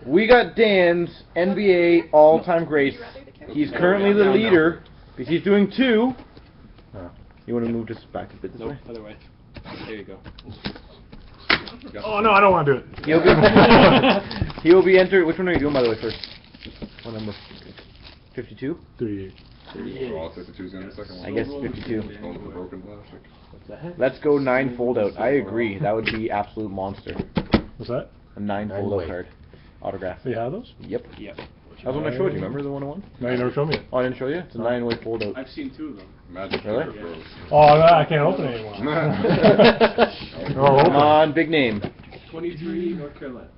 We got Dan's NBA all-time greats. He's currently the leader because he's doing 2. You want to move this back a bit this way? Other way. There you go. Oh no, I don't want to do it. He'll be entered. Which one are you doing, by the way, first? What number? 52? 38. Well, 52 is going to be the second one. I guess 52. Going for the broken plastic. Let's go 9 fold-out. I agree. That would be absolute monster. What's that? A 9 fold-out card. Autograph. You have those? Yep. Yep. That was when I showed you. Remember the one I won? No, you never showed me it. Oh, I didn't show you? It's a 9-way fold-out. I've seen 2 of them. Magic Really? Fingers. Oh, no, I can't open it anymore. Come on, big name. 23, North Carolina.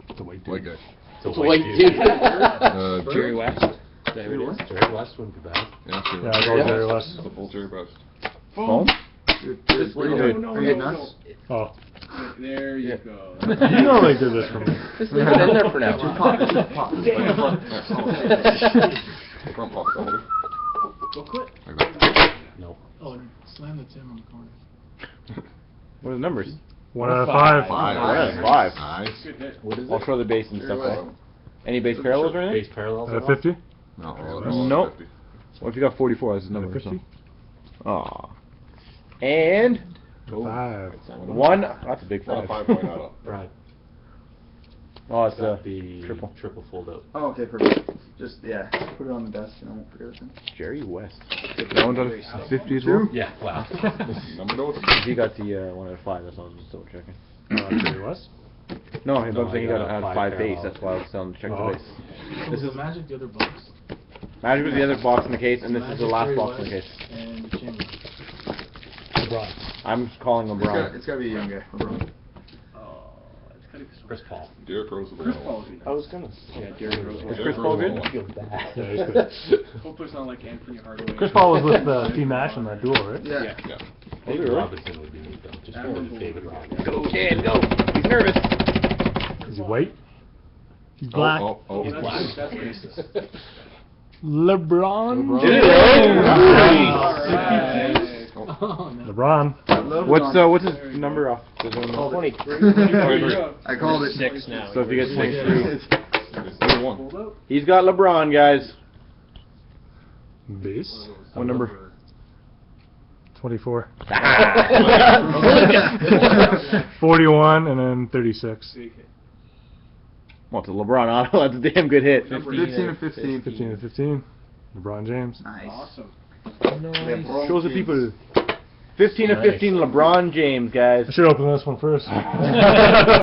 It's a white White dude. guy. It's a white dude. Jerry West. Jerry West wouldn't be bad. Yeah, Jerry Yeah, I'll go with Jerry West. That's a full Jerry West. Foam? What are you doing? No, Are you nuts? Oh. There you go. You normally do this for me. Just leave it in there for now. Front pop solder. Go quit. Like that. No. Oh, and slam the Tim on the corner. What are the numbers? 1 out of 5. 5. 1 out of 5. Nice. Good hit. What is I'll it? show the base and stuff. Any base parallels or anything? Base parallels? 50? No. Nope. What if you got 44? That's his number. 50? Aw. And 5. 1. That's a big 5. 5 point out up. Right. Oh, it's a the triple. fold out. Oh, okay, perfect. Just, yeah, put it on the desk and I won't forget it. Jerry West. That one's out of 50 as well? Yeah, wow. Number note. He got the 1 out of 5. That's why I was just double checking. Jerry West? No, I'm saying he he got got out of 5 base. That's why I was telling him to check the base. This is Magic, the other box. Magic was the other box in the case, and this is the last box in the case. And Chamber. LeBron. I'm calling LeBron. It's gotta be a young guy. LeBron. Oh, it's gotta be Chris Paul. Derrick Rose. Chris Paul would be nice. I was gonna. Yeah, Derrick Rose. Is Chris Paul good? I feel bad. Yeah, he's good. Hopefully it's not like Anthony Hardaway. Chris Paul was with Team Nash in that duel, right? Yeah. Yeah. David Robinson would be neat though. Just go with David Robinson. Go, Dan, go! He's nervous. Is he white? He's black. Oh. He's black. That's racist. LeBron. Did it? Alright. Oh, no. LeBron. What's his number off? 23. I called it. 6 now. So if he gets 23, Number 1. Hold up. he's got LeBron, guys. Base? What number? 24. 41 and then 36. Well, it's a LeBron auto. That's a damn good hit. 15 and 15. 15 and 15. LeBron James. Nice. Awesome. Shows the people. 15 of 15 LeBron James, guys. I should open this one first.